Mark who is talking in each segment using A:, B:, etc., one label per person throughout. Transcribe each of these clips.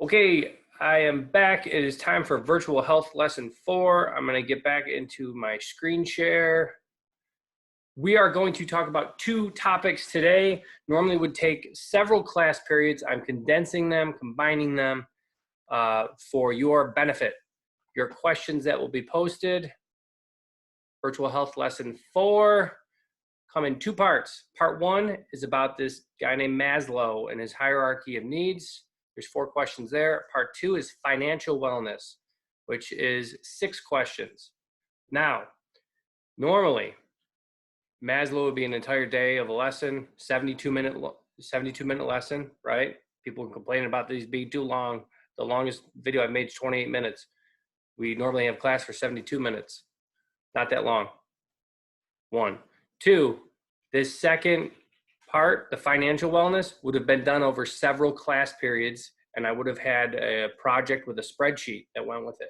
A: Okay, I am back. It is time for virtual health lesson 4. I'm going to get back into my screen share. We are going to talk about 2 topics today. Normally would take several class periods. I'm condensing them, combining them for your benefit. Your questions that will be posted. Virtual health lesson 4 come in 2 parts. Part 1 is about this guy named Maslow and his hierarchy of needs. There's 4 questions there. Part 2 is financial wellness, which is 6 questions. Now, normally, Maslow would be an entire day of a lesson, 72-minute lesson, right? People complain about these being too long. The longest video I've made is 28 minutes. We normally have class for 72 minutes. Not that long. 1. 2, this second part, the financial wellness, would have been done over several class periods, and I would have had a project with a spreadsheet that went with it.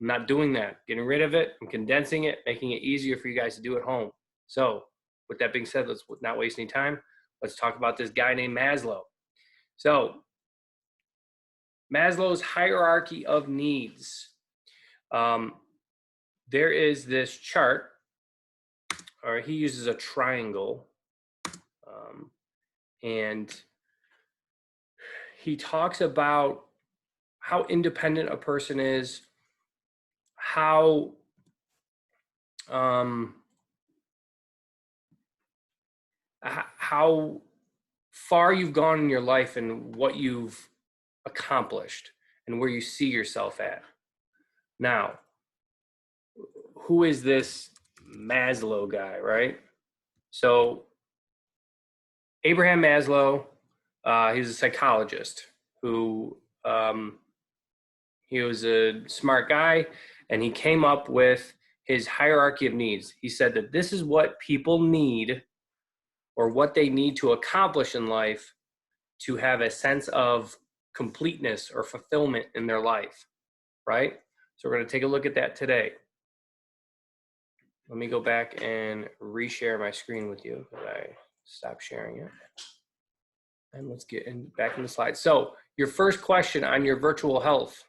A: I'm not doing that. Getting rid of it, I'm condensing it, making it easier for you guys to do at home. So with that being said, let's not waste any time. Let's talk about this guy named Maslow. So Maslow's hierarchy of needs. There is this chart, or he uses a triangle, and he talks about how independent a person is, how far you've gone in your life and what you've accomplished and where you see yourself at. Now, who is this Maslow guy, right? So Abraham Maslow, he was a psychologist who, he was a smart guy, and he came up with his hierarchy of needs. He said that this is what people need, or what they need to accomplish in life to have a sense of completeness or fulfillment in their life, right? So we're going to take a look at that today. Let me go back and reshare my screen with you because I stopped sharing it. And let's get back in the slides. So your first question on your virtual health.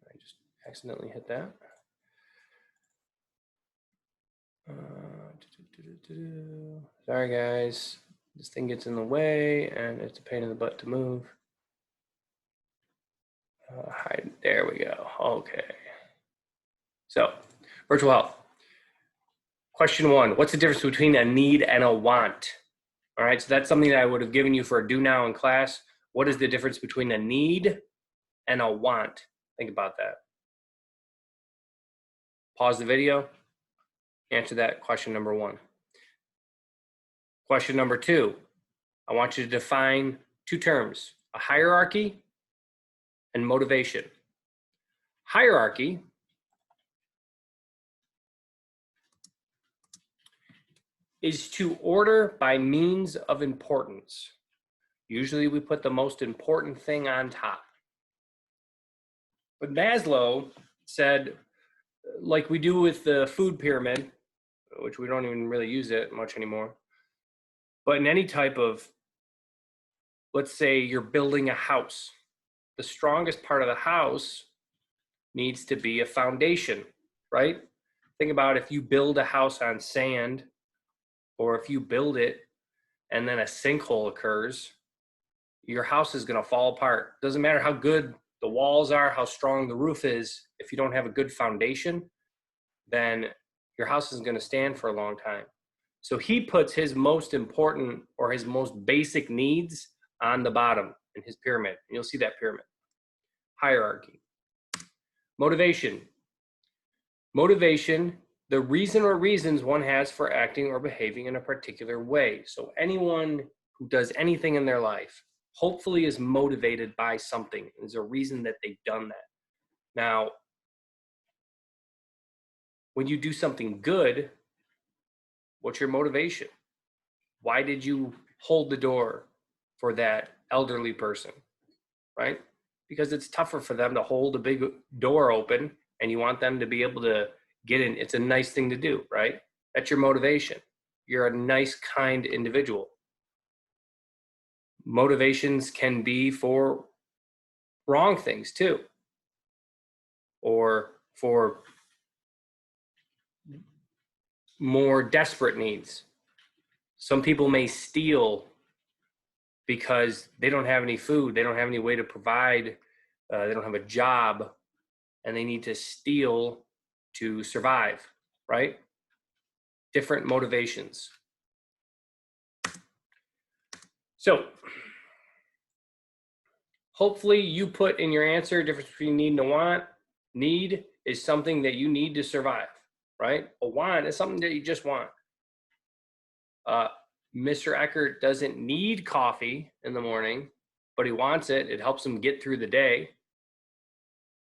A: I just accidentally hit that. Sorry guys, this thing gets in the way and it's a pain in the butt to move. Hide. There we go. Okay. So, virtual health. Question 1, what's the difference between a need and a want? All right, so that's something that I would have given you for a do now in class. What is the difference between a need and a want? Think about that. Pause the video. Answer that question number 1. Question number 2, I want you to define 2 terms, a hierarchy and motivation. Hierarchy is to order by means of importance. Usually we put the most important thing on top. But Maslow said, like we do with the food pyramid, which we don't even really use it much anymore, but in any type of, let's say you're building a house, the strongest part of the house needs to be a foundation, right? Think about if you build a house on sand, or if you build it and then a sinkhole occurs, your house is going to fall apart. Doesn't matter how good the walls are, how strong the roof is, if you don't have a good foundation, then your house isn't going to stand for a long time. So he puts his most important or his most basic needs on the bottom in his pyramid. And you'll see that pyramid. Hierarchy. Motivation. Motivation, the reason or reasons one has for acting or behaving in a particular way. So anyone who does anything in their life hopefully is motivated by something. There's a reason that they've done that. Now, when you do something good, what's your motivation? Why did you hold the door for that elderly person, right? Because it's tougher for them to hold a big door open, and you want them to be able to get in. It's a nice thing to do, right? That's your motivation. You're a nice, kind individual. Motivations can be for wrong things too, or for more desperate needs. Some people may steal because they don't have any food, they don't have any way to provide, they don't have a job, and they need to steal to survive, right? Different motivations. So hopefully you put in your answer difference between need and a want. Need is something that you need to survive, right? A want is something that you just want. Mr. Eckert doesn't need coffee in the morning, but he wants it. It helps him get through the day.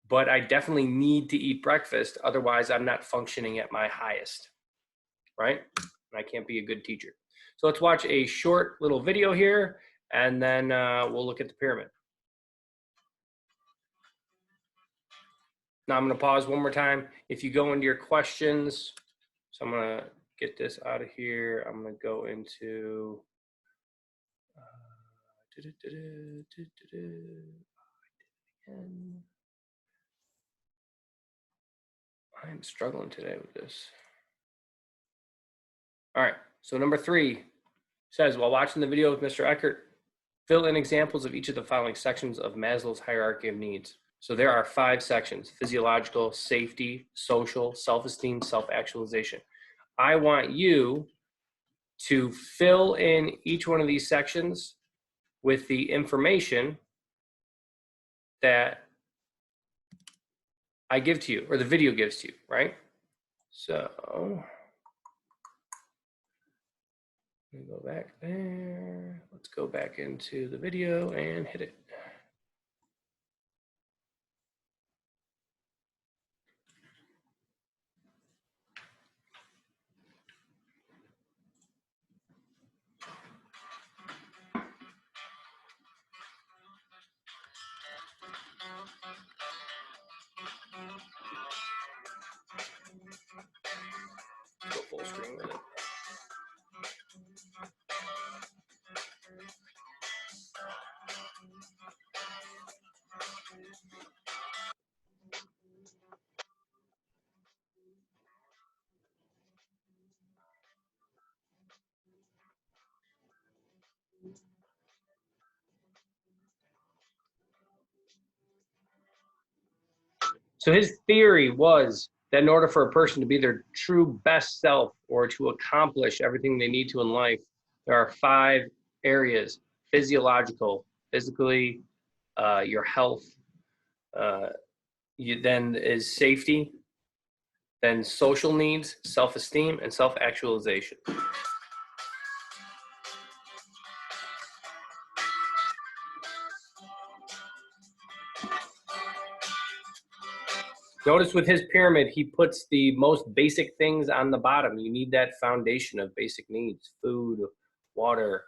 A: But I definitely need to eat breakfast. Otherwise, I'm not functioning at my highest, right? And I can't be a good teacher. So let's watch a short little video here, and then we'll look at the pyramid. Now I'm going to pause one more time. If you go into your questions, so I'm going to get this out of here. I'm going to go into I'm struggling today with this. All right, so number 3 says, while watching the video with Mr. Eckert, fill in examples of each of the following sections of Maslow's hierarchy of needs. So there are 5 sections: physiological, safety, social, self-esteem, self-actualization. I want you to fill in each one of these sections with the information that I give to you, or the video gives to you, right? So let me go back there. Let's go back into the video and hit it. Go full screen with it. So his theory was that in order for a person to be their true best self, or to accomplish everything they need to in life, there are 5 areas: physiological, physically, your health, then is safety, then social needs, self-esteem, and self-actualization. Notice with his pyramid, he puts the most basic things on the bottom. You need that foundation of basic needs: food, water,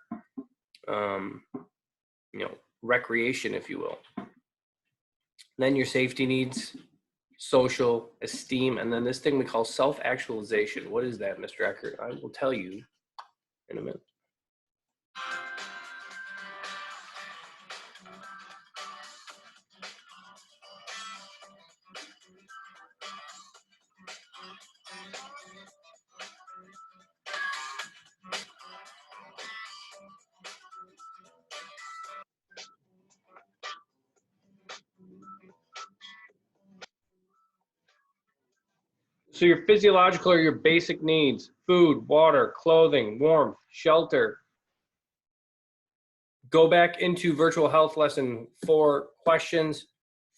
A: recreation, if you will. Then your safety needs, social, esteem, and then this thing we call self-actualization. What is that, Mr. Eckert? I will tell you in a minute. So your physiological are your basic needs: food, water, clothing, warmth, shelter. Go back into virtual health lesson 4 questions.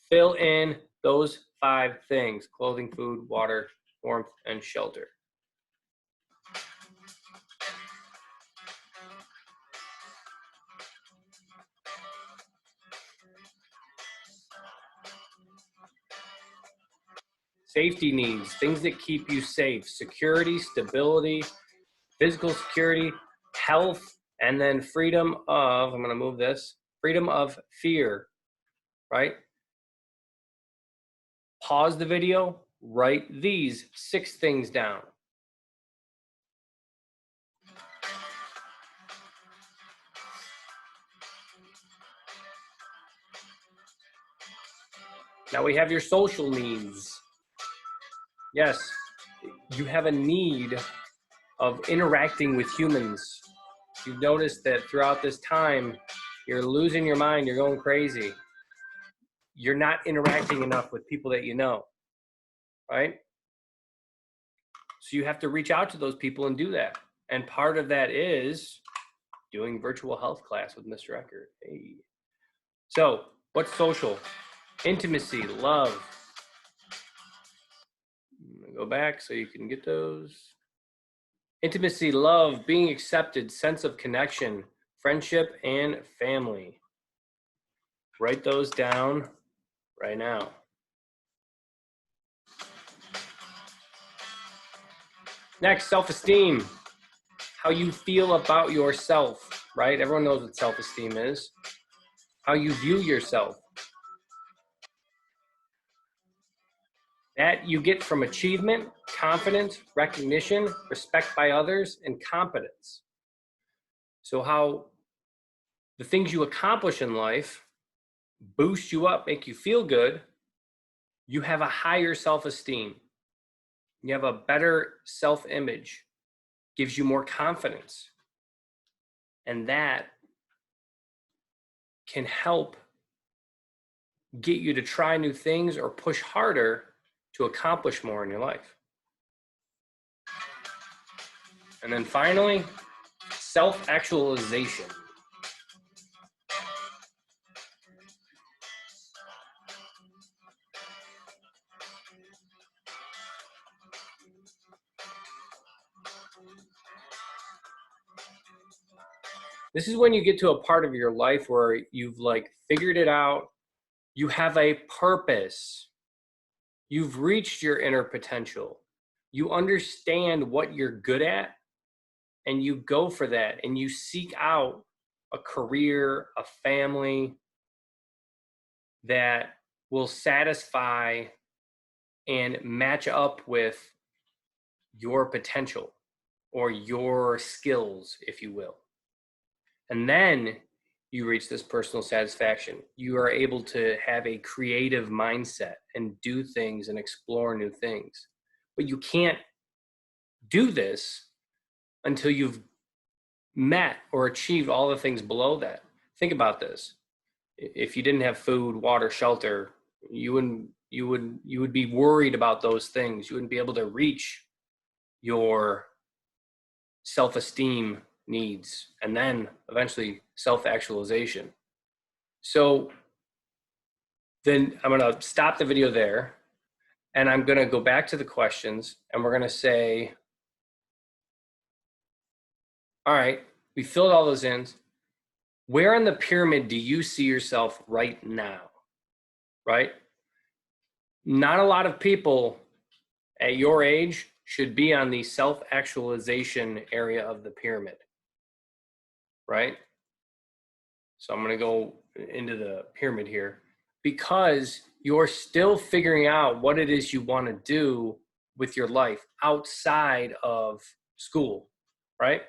A: Fill in those 5 things: clothing, food, water, warmth, and shelter. Safety needs, things that keep you safe: security, stability, physical security, health, and then freedom of, I'm going to move this, freedom of fear, right? Pause the video, write these 6 things down. Now we have your social needs. Yes, you have a need of interacting with humans. You've noticed that throughout this time, you're losing your mind, you're going crazy. You're not interacting enough with people that you know, right? So you have to reach out to those people and do that. And part of that is doing virtual health class with Mr. Eckert. Hey. So what's social? Intimacy, love. I'm gonna go back so you can get those. Intimacy, love, being accepted, sense of connection, friendship, and family. Write those down right now. Next, self-esteem. How you feel about yourself, right? Everyone knows what self-esteem is. How you view yourself. That you get from achievement, confidence, recognition, respect by others, and competence. So how the things you accomplish in life boost you up, make you feel good. You have a higher self-esteem. You have a better self-image, gives you more confidence. And that can help get you to try new things or push harder to accomplish more in your life. And then finally, self-actualization. This is when you get to a part of your life where you've like figured it out. You have a purpose. You've reached your inner potential. You understand what you're good at and you go for that and you seek out a career, a family that will satisfy and match up with your potential or your skills, if you will. And then you reach this personal satisfaction. You are able to have a creative mindset and do things and explore new things. But you can't do this until you've met or achieved all the things below that. Think about this. If you didn't have food, water, shelter, you would be worried about those things. You wouldn't be able to reach your self-esteem needs and then eventually self-actualization. So then I'm going to stop the video there and I'm going to go back to the questions and we're going to say, all right, we filled all those in. Where in the pyramid do you see yourself right now? Right? Not a lot of people at your age should be on the self-actualization area of the pyramid, right? So I'm going to go into the pyramid here because you're still figuring out what it is you want to do with your life outside of school, right?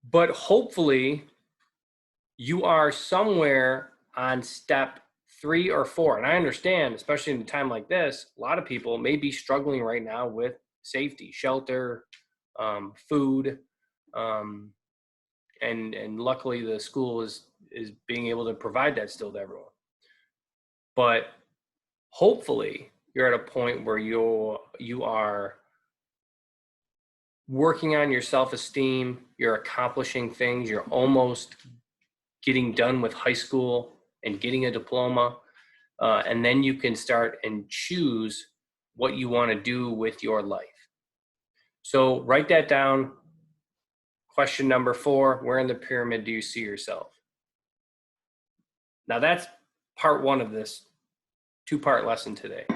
A: But hopefully you are somewhere on step 3 or 4. And I understand, especially in a time like this, a lot of people may be struggling right now with safety, shelter, food, and luckily the school is being able to provide that still to everyone. But hopefully you're at a point where you are working on your self-esteem, you're accomplishing things, you're almost getting done with high school and getting a diploma, and then you can start and choose what you want to do with your life. So write that down. Question number 4, where in the pyramid do you see yourself? Now that's part 1 of this 2-part lesson today.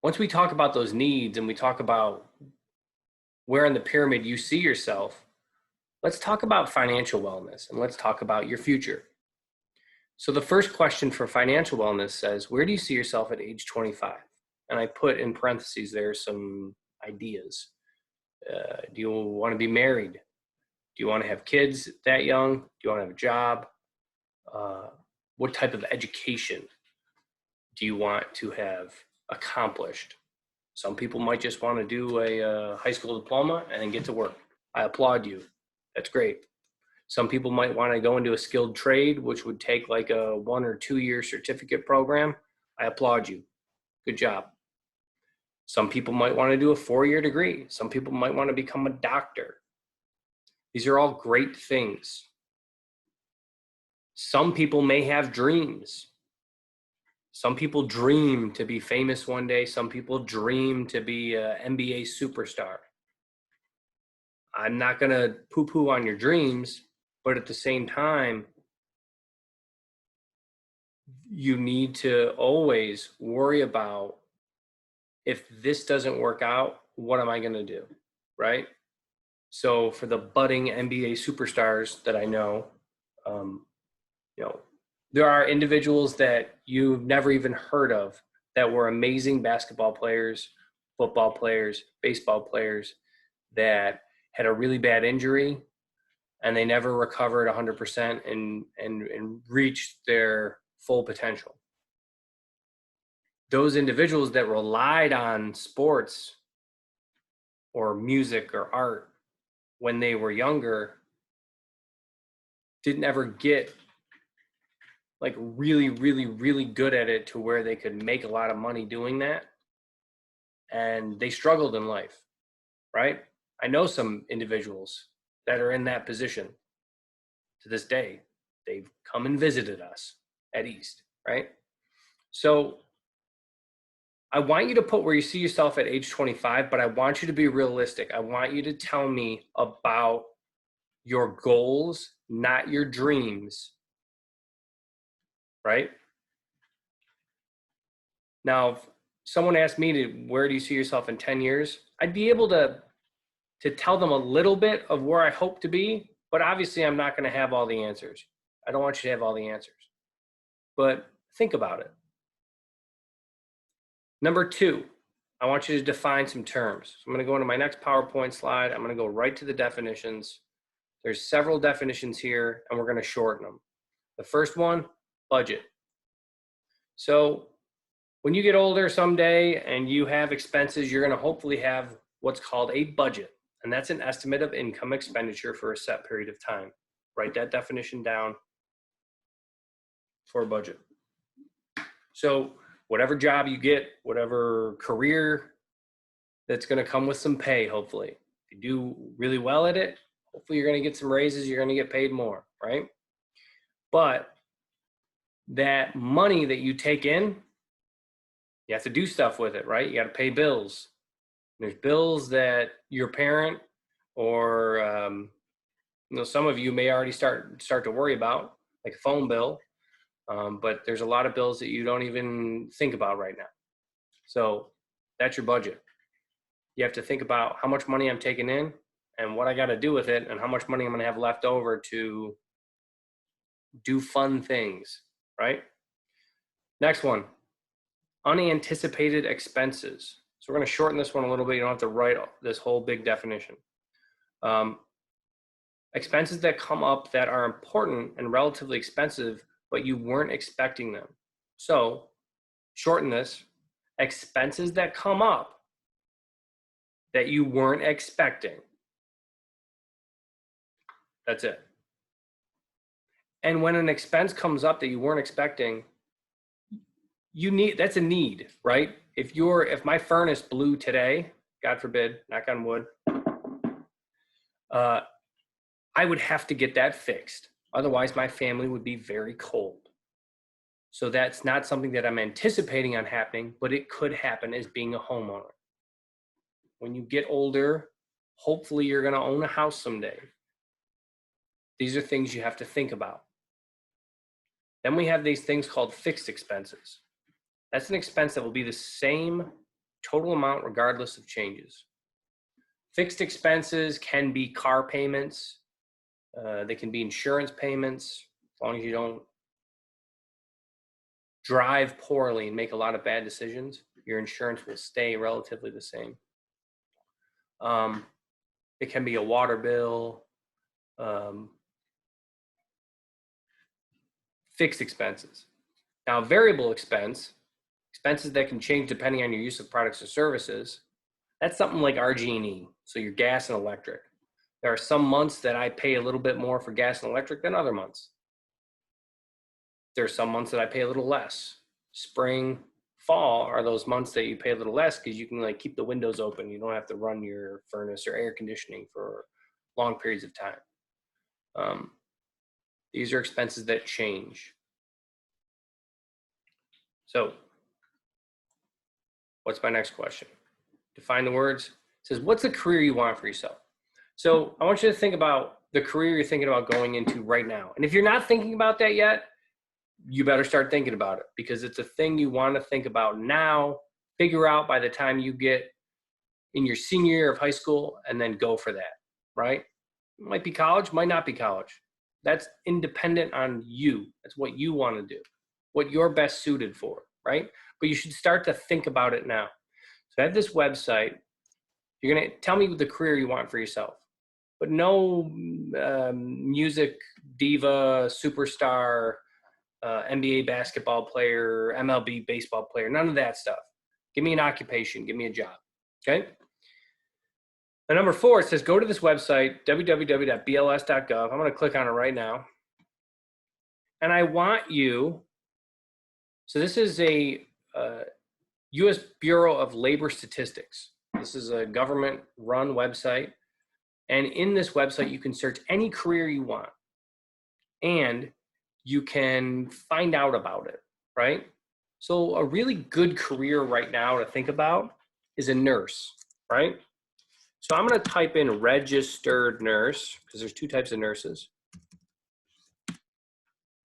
A: Once we talk about those needs and we talk about where in the pyramid you see yourself, let's talk about financial wellness and let's talk about your future. So the first question for financial wellness says, where do you see yourself at age 25? And I put in parentheses there some ideas. Do you want to be married? Do you want to have kids that young? Do you want to have a job? What type of education do you want to have accomplished? Some people might just want to do a high school diploma and then get to work. I applaud you. That's great. Some people might want to go into a skilled trade, which would take like a 1 or 2 year certificate program. I applaud you. Good job. Some people might want to do a 4-year degree. Some people might want to become a doctor. These are all great things. Some people may have dreams. Some people dream to be famous one day. Some people dream to be an NBA superstar. I'm not going to poo-poo on your dreams, but at the same time, you need to always worry about, if this doesn't work out, what am I going to do, right? So for the budding NBA superstars that I know, there are individuals that you've never even heard of that were amazing basketball players, football players, baseball players that had a really bad injury and they never recovered 100% and reached their full potential. Those individuals that relied on sports or music or art when they were younger didn't ever get like really, really, really good at it to where they could make a lot of money doing that. And they struggled in life, right? I know some individuals that are in that position to this day. They've come and visited us at East, right? So I want you to put where you see yourself at age 25, but I want you to be realistic. I want you to tell me about your goals, not your dreams, right? Now, if someone asked me where do you see yourself in 10 years, I'd be able to tell them a little bit of where I hope to be, but obviously I'm not going to have all the answers. I don't want you to have all the answers, but think about it. Number 2, I want you to define some terms. So I'm going to go into my next PowerPoint slide. I'm going to go right to the definitions. There's several definitions here, and we're going to shorten them. The first one, budget. So when you get older someday and you have expenses, you're going to hopefully have what's called a budget. And that's an estimate of income expenditure for a set period of time. Write that definition down for a budget. So whatever job you get, whatever career, that's going to come with some pay, hopefully. If you do really well at it, hopefully you're going to get some raises, you're going to get paid more, right? But that money that you take in, you have to do stuff with it, right? You got to pay bills. There's bills that your parent or some of you may already start to worry about, like a phone bill. But there's a lot of bills that you don't even think about right now. So that's your budget. You have to think about how much money I'm taking in and what I got to do with it and how much money I'm going to have left over to do fun things, right? Next one, unanticipated expenses. So we're going to shorten this one a little bit. You don't have to write this whole big definition. Expenses that come up that are important and relatively expensive, but you weren't expecting them. So shorten this, expenses that come up that you weren't expecting. That's it. And when an expense comes up that you weren't expecting, that's a need, right? If my furnace blew today, God forbid, knock on wood, I would have to get that fixed. Otherwise, my family would be very cold. So that's not something that I'm anticipating on happening, but it could happen as being a homeowner. When you get older, hopefully you're going to own a house someday. These are things you have to think about. Then we have these things called fixed expenses. That's an expense that will be the same total amount regardless of changes. Fixed expenses can be car payments. They can be insurance payments, as long as you don't drive poorly and make a lot of bad decisions, your insurance will stay relatively the same. It can be a water bill. fixed expenses. Now, variable expenses that can change depending on your use of products or services, that's something like RG&E, so your gas and electric. There are some months that I pay a little bit more for gas and electric than other months. There are some months that I pay a little less. Spring, fall are those months that you pay a little less because you can like keep the windows open. You don't have to run your furnace or air conditioning for long periods of time. These are expenses that change. So what's my next question? Define the words. It says, what's the career you want for yourself? So I want you to think about the career you're thinking about going into right now. And if you're not thinking about that yet, you better start thinking about it, because it's a thing you want to think about now, figure out by the time you get in your senior year of high school, and then go for that, right? It might be college, might not be college. That's independent on you. That's what you want to do, what you're best suited for, right? But you should start to think about it now. So I have this website. You're going to tell me the career you want for yourself, but no music diva, superstar, NBA basketball player, MLB baseball player, none of that stuff. Give me an occupation, give me a job, okay? And number 4, it says go to this website, www.bls.gov. I'm gonna click on it right now. And I want you, so this is a US Bureau of Labor Statistics. This is a government-run website. And in this website, you can search any career you want. And you can find out about it, right? So a really good career right now to think about is a nurse, right? So I'm going to type in registered nurse, because there's 2 types of nurses. I'm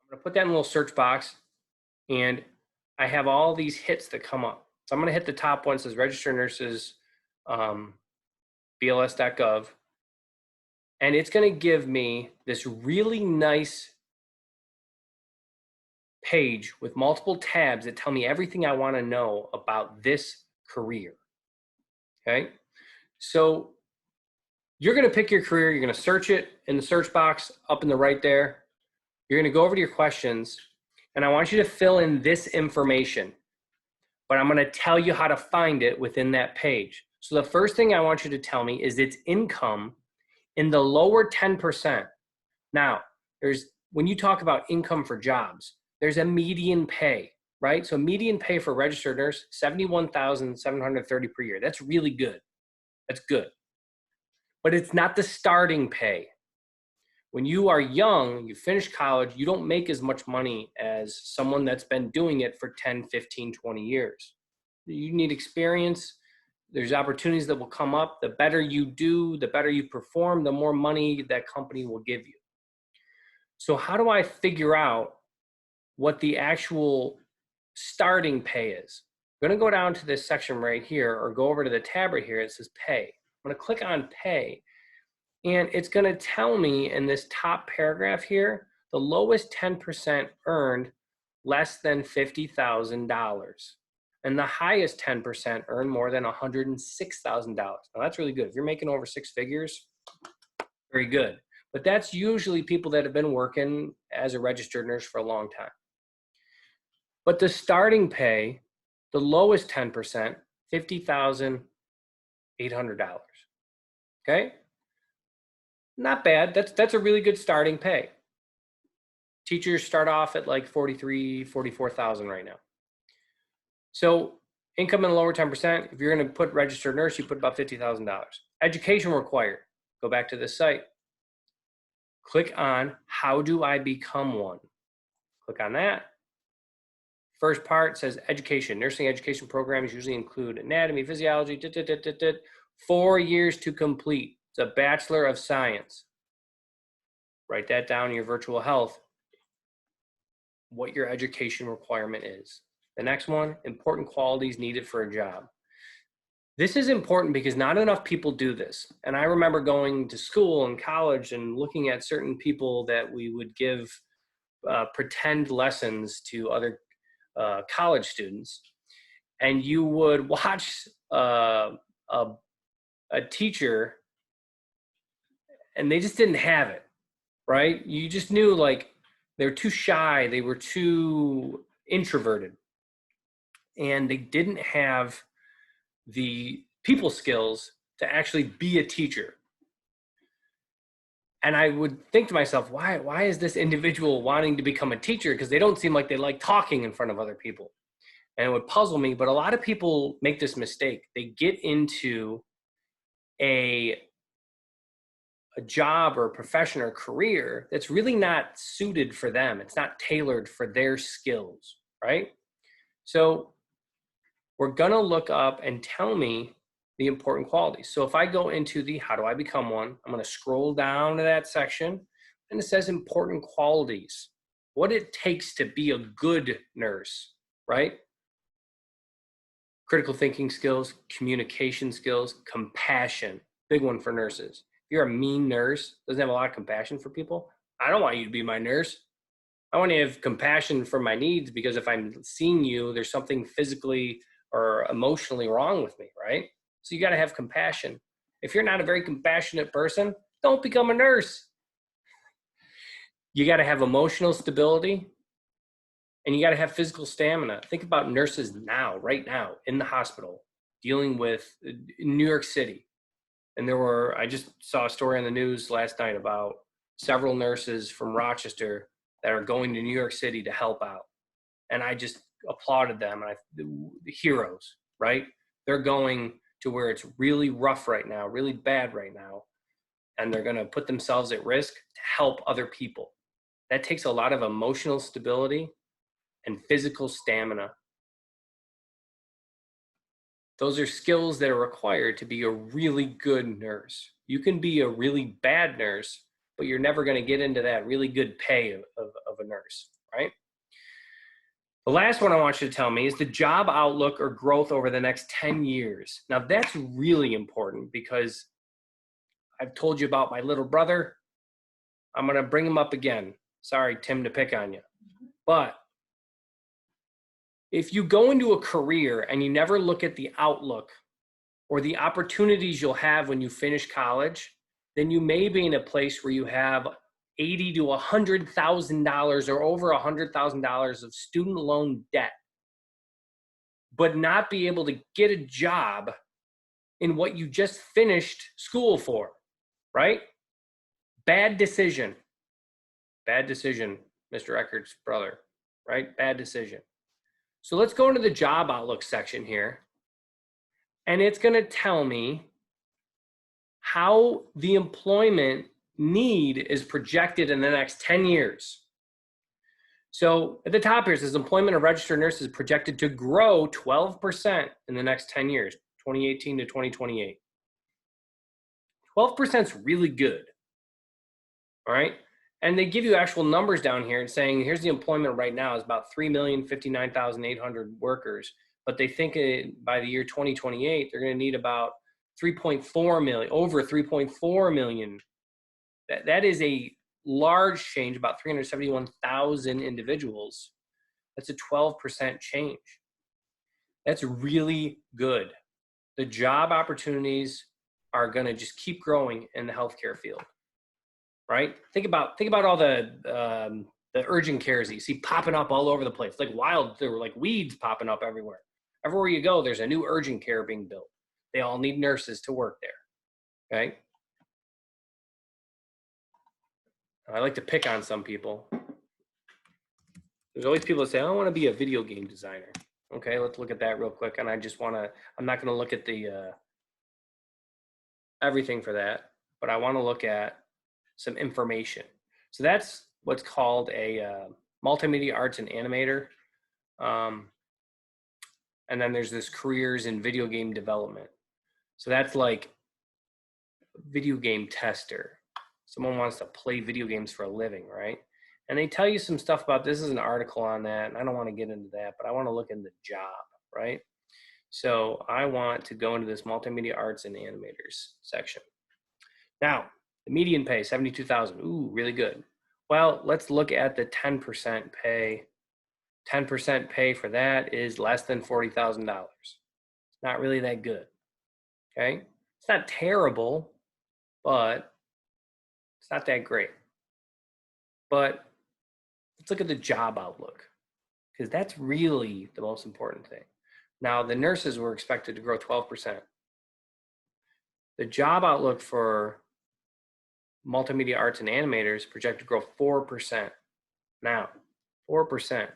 A: going to put that in a little search box, and I have all these hits that come up. So I'm going to hit the top one that says registered nurses, bls.gov, and it's going to give me this really nice page with multiple tabs that tell me everything I want to know about this career. Okay, so you're going to pick your career, you're going to search it in the search box up in the right there. You're going to go over to your questions, and I want you to fill in this information, but I'm going to tell you how to find it within that page. So the first thing I want you to tell me is its income in the lower 10%. Now, when you talk about income for jobs, there's a median pay, right? So median pay for a registered nurse, $71,730 per year. That's really good. That's good. But it's not the starting pay. When you are young, you finish college, you don't make as much money as someone that's been doing it for 10, 15, 20 years. You need experience. There's opportunities that will come up. The better you do, the better you perform, the more money that company will give you. So how do I figure out what the actual starting pay is? I'm going to go down to this section right here, or go over to the tab right here. It says pay. I'm going to click on pay, and it's going to tell me in this top paragraph here, the lowest 10% earned less than $50,000, and the highest 10% earned more than $106,000. Now that's really good. If you're making over 6 figures, very good. But that's usually people that have been working as a registered nurse for a long time. But the starting pay, the lowest 10%, $50,800. Okay? Not bad. That's a really good starting pay. Teachers start off at like $43,000, $44,000 right now. So income in the lower 10%, if you're going to put registered nurse, you put about $50,000. Education required. Go back to this site. Click on how do I become one? Click on that. First part says education. Nursing education programs usually include anatomy, physiology, 4 years to complete. It's a Bachelor of Science. Write that down in your virtual health, what your education requirement is. The next one, important qualities needed for a job. This is important because not enough people do this. And I remember going to school and college and looking at certain people that we would give pretend lessons to other college students, and you would watch a teacher and they just didn't have it, right? You just knew, like, They were too shy. They were too introverted. And they didn't have the people skills to actually be a teacher. And I would think to myself, why is this individual wanting to become a teacher? Because they don't seem like they like talking in front of other people. And it would puzzle me, but a lot of people make this mistake. They get into a job or a profession or career that's really not suited for them. It's not tailored for their skills, right? So we're gonna look up and tell me the important qualities. So if I go into the how do I become one, I'm gonna scroll down to that section and it says important qualities, what it takes to be a good nurse, right? Critical thinking skills, communication skills, compassion, big one for nurses. If you're a mean nurse, doesn't have a lot of compassion for people, I don't want you to be my nurse. I want to have compassion for my needs, because if I'm seeing you, there's something physically or emotionally wrong with me, right? So you got to have compassion. If you're not a very compassionate person, don't become a nurse. You got to have emotional stability, and you got to have physical stamina. Think about nurses now, right now, in the hospital, dealing with New York City. And I just saw a story on the news last night about several nurses from Rochester that are going to New York City to help out. And I just applauded them. The heroes, right? They're going to where it's really rough right now, really bad right now. And they're going to put themselves at risk to help other people. That takes a lot of emotional stability and physical stamina. Those are skills that are required to be a really good nurse. You can be a really bad nurse, but you're never going to get into that really good pay of a nurse, right? The last one I want you to tell me is the job outlook or growth over the next 10 years. Now that's really important, because I've told you about my little brother. I'm going to bring him up again. Sorry, Tim, to pick on you. But if you go into a career and you never look at the outlook or the opportunities you'll have when you finish college, then you may be in a place where you have $80,000 to $100,000 or over $100,000 of student loan debt, but not be able to get a job in what you just finished school for, right? Bad decision. Bad decision, Mr. Eckert's brother, right? Bad decision. So let's go into the job outlook section here. And it's going to tell me how the employment need is projected in the next 10 years. So at the top here, it says employment of registered nurses projected to grow 12% in the next 10 years, 2018 to 2028. 12% is really good, all right? And they give you actual numbers down here and saying, here's the employment right now is about 3,059,800 workers, but they think by the year 2028, they're going to need about 3.4 million, over 3.4 million. That is a large change, about 371,000 individuals. That's a 12% change. That's really good. The job opportunities are going to just keep growing in the healthcare field, right? Think about all the urgent cares that you see popping up all over the place, like wild. There were like weeds popping up everywhere. Everywhere you go, there's a new urgent care being built. They all need nurses to work there, okay? I like to pick on some people. There's always people that say, I want to be a video game designer. Okay, let's look at that real quick. And I'm not going to look at the everything for that, but I want to look at some information. So that's what's called a multimedia arts and animator. And then there's this careers in video game development. So that's like video game tester. Someone wants to play video games for a living, right? And they tell you some stuff about, this is an article on that, and I don't want to get into that, but I want to look into the job, right? So I want to go into this multimedia arts and animators section. Now, the median pay, 72,000. Ooh, really good. Well, let's look at the 10% pay. 10% pay for that is less than $40,000. It's not really that good, okay? It's not terrible, but it's not that great. But let's look at the job outlook, because that's really the most important thing. Now, the nurses were expected to grow 12%. The job outlook for multimedia arts and animators projected to grow 4%. Now, 4%.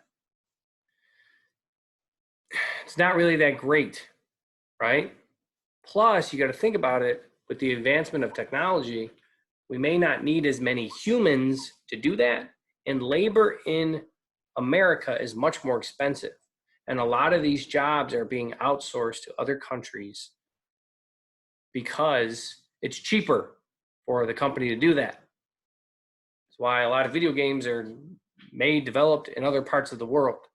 A: It's not really that great, right? Plus, you got to think about it, with the advancement of technology, we may not need as many humans to do that, and labor in America is much more expensive. And a lot of these jobs are being outsourced to other countries because it's cheaper for the company to do that. That's why a lot of video games are developed in other parts of the world.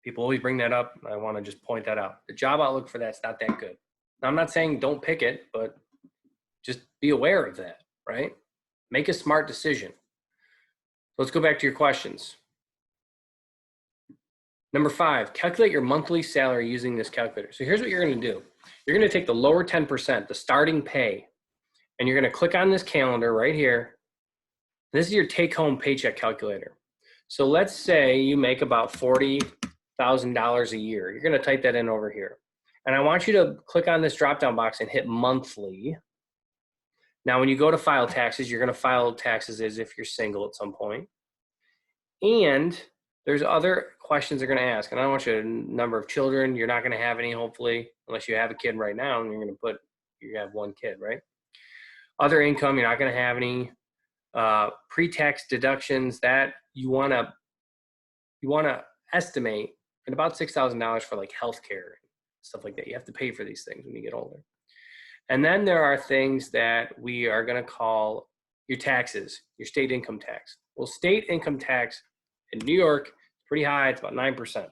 A: People always bring that up. I want to just point that out. The job outlook for that's not that good. Now, I'm not saying don't pick it, but just be aware of that, right? Make a smart decision. Let's go back to your questions. Number 5, calculate your monthly salary using this calculator. So here's what you're going to do. You're going to take the lower 10%, the starting pay, and you're going to click on this calendar right here. This is your take-home paycheck calculator. So let's say you make about $40,000 a year. You're going to type that in over here. And I want you to click on this drop-down box and hit monthly. Now, when you go to file taxes, you're going to file taxes as if you're single at some point. And there's other questions they're going to ask. And I don't want you a number of children. You're not going to have any, hopefully, unless you have a kid right now, and you're going to put, you have one kid, right? Other income, you're not going to have any. Pre-tax deductions that you want to estimate at about $6,000 for like healthcare, stuff like that. You have to pay for these things when you get older. And then there are things that we are going to call your taxes, your state income tax. Well, state income tax in New York is pretty high. It's about 9%. So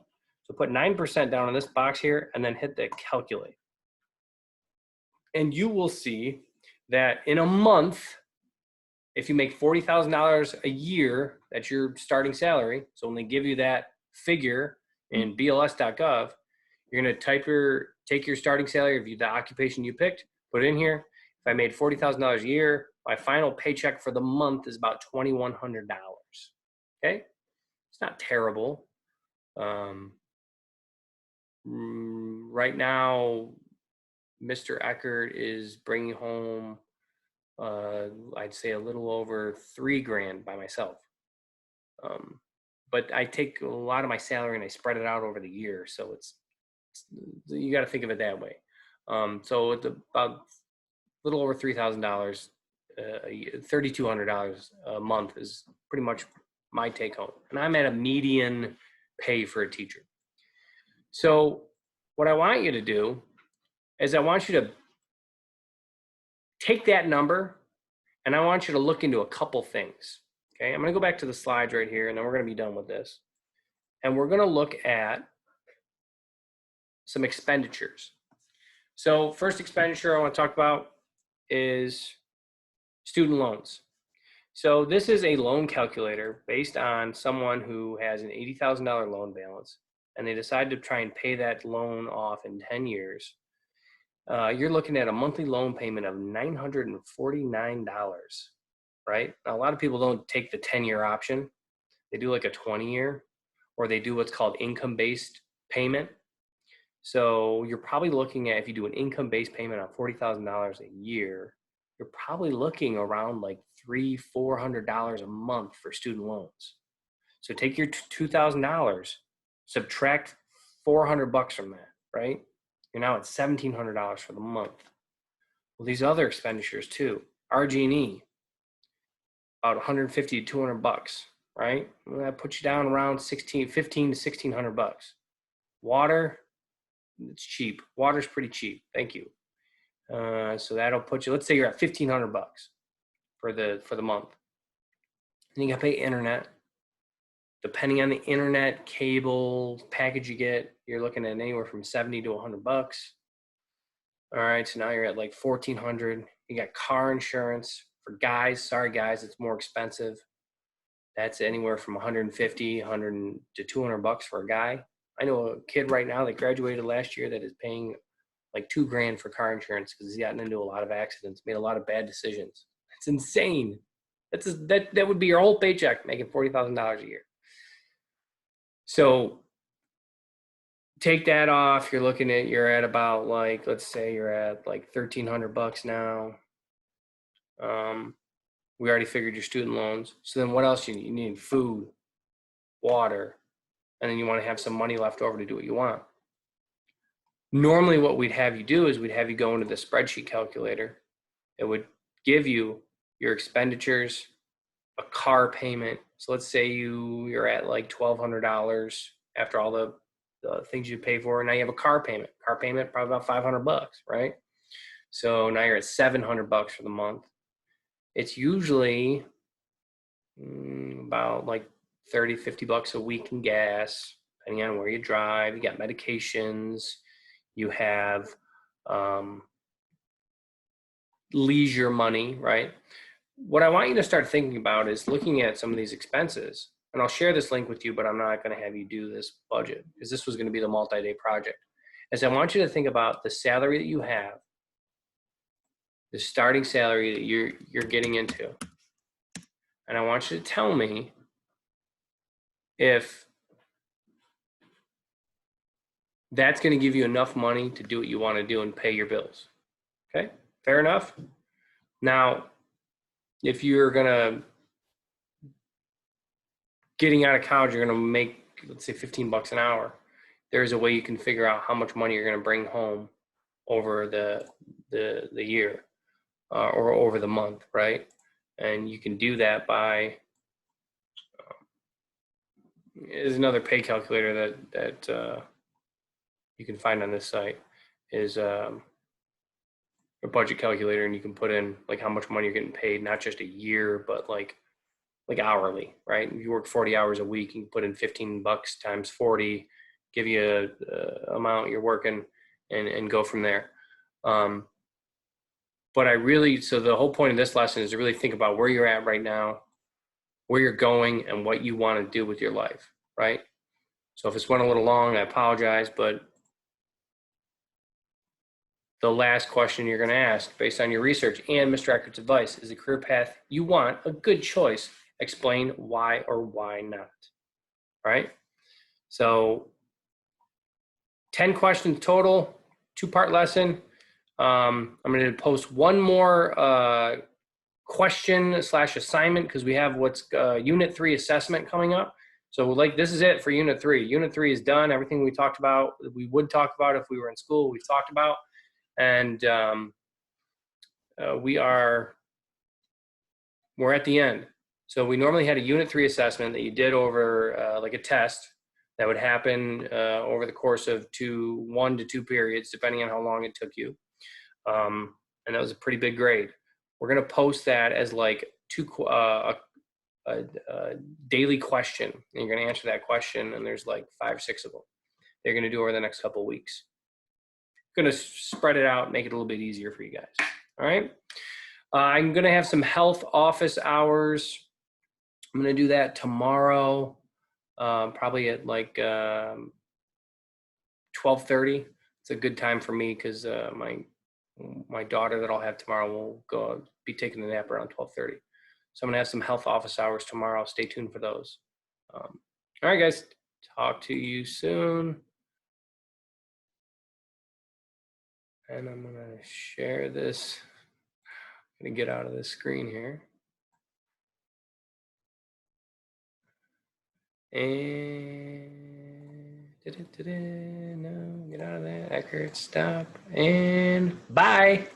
A: put 9% down in this box here and then hit the calculate. And you will see that in a month, if you make $40,000 a year, that's your starting salary. So when they give you that figure in BLS.gov, you're going to take your starting salary of the occupation you picked, put it in here. If I made $40,000 a year, my final paycheck for the month is about $2,100. Okay, it's not terrible. Right now, Mr. Eckert is bringing home, I'd say a little over $3,000 by myself. But I take a lot of my salary and I spread it out over the year, so it's you got to think of it that way. So it's about a little over $3,000, $3,200 a month is pretty much my take home, and I'm at a median pay for a teacher. So what I want you to do is I want you to take that number and I want you to look into a couple things. Okay, I'm going to go back to the slides right here, and then we're going to be done with this. And we're going to look at some expenditures. So first expenditure I want to talk about is student loans. So this is a loan calculator based on someone who has an $80,000 loan balance, and they decide to try and pay that loan off in 10 years. You're looking at a monthly loan payment of $949, right? Now, a lot of people don't take the 10-year option. They do like a 20-year, or they do what's called income-based payment. So you're probably looking at, if you do an income-based payment on $40,000 a year, you're probably looking around like $300-400 a month for student loans. So take your $2,000, subtract $400 from that, right? You're now at $1,700 for the month. Well, these other expenditures too, RG&E, about $150 to $200, right? Well, that puts you down around $15 to $1,600. Water, it's cheap. Water's pretty cheap. Thank you. So that'll put you, let's say you're at $1,500 for the month. And you got to pay internet. Depending on the internet cable package you get, you're looking at anywhere from $70 to $100. All right, so now you're at like $1,400. You got car insurance for guys. Sorry guys, it's more expensive. That's anywhere from $150 to $200 for a guy. I know a kid right now that graduated last year that is paying like $2,000 for car insurance because he's gotten into a lot of accidents, made a lot of bad decisions. It's insane. That would be your whole paycheck making $40,000 a year. So take that off. You're at about like, let's say you're at like $1,300 now. We already figured your student loans. So then what else you need? You need food, water, and then you want to have some money left over to do what you want. Normally what we'd have you do is we'd have you go into the spreadsheet calculator. It would give you your expenditures, a car payment. So let's say you're at like $1,200 after all the things you pay for. Now you have a car payment. Car payment probably about $500, right? So now you're at $700 for the month. It's usually about like $30-50 a week in gas, depending on where you drive. You got medications. You have leisure money, right? What I want you to start thinking about is looking at some of these expenses. And I'll share this link with you, but I'm not going to have you do this budget because this was going to be the multi-day project. As I want you to think about the salary that you have, the starting salary that you're getting into. And I want you to tell me if that's going to give you enough money to do what you want to do and pay your bills. Okay, fair enough? Now, if you're getting out of college, you're going to make, let's say, $15 an hour. There's a way you can figure out how much money you're going to bring home over the year or over the month, right? And you can do that by, there's another pay calculator that you can find on this site, is a budget calculator, and you can put in like how much money you're getting paid, not just a year, but like hourly, right? If you work 40 hours a week, you can put in $15 times 40, give you a amount you're working, and go from there. But so the whole point of this lesson is to really think about where you're at right now, where you're going, and what you want to do with your life, right? So if this went a little long, I apologize, but the last question you're going to ask based on your research and Mr. Eckert's advice is the career path you want a good choice. Explain why or why not, right? So 10 questions total, 2-part lesson. I'm going to post one more question/assignment because we have what's Unit 3 assessment coming up. So like this is it for Unit 3. Unit 3 is done. Everything we talked about, we would talk about if we were in school, we've talked about. And we're at the end. So we normally had a Unit 3 assessment that you did over like a test that would happen over the course of 1 to 2 periods, depending on how long it took you. And that was a pretty big grade. We're going to post that as like a daily question. And you're going to answer that question, and there's like 5-6 of them. They're going to do over the next couple of weeks. Going to spread it out, make it a little bit easier for you guys. All right. I'm going to have some health office hours. I'm going to do that tomorrow, probably at like 12:30. It's a good time for me because my daughter that I'll have tomorrow will be taking a nap around 12:30. So I'm going to have some health office hours tomorrow. Stay tuned for those. All right, guys. Talk to you soon. And I'm going to share this. I'm going to get out of this screen here. And no, get out of that. Eckert, stop. And bye.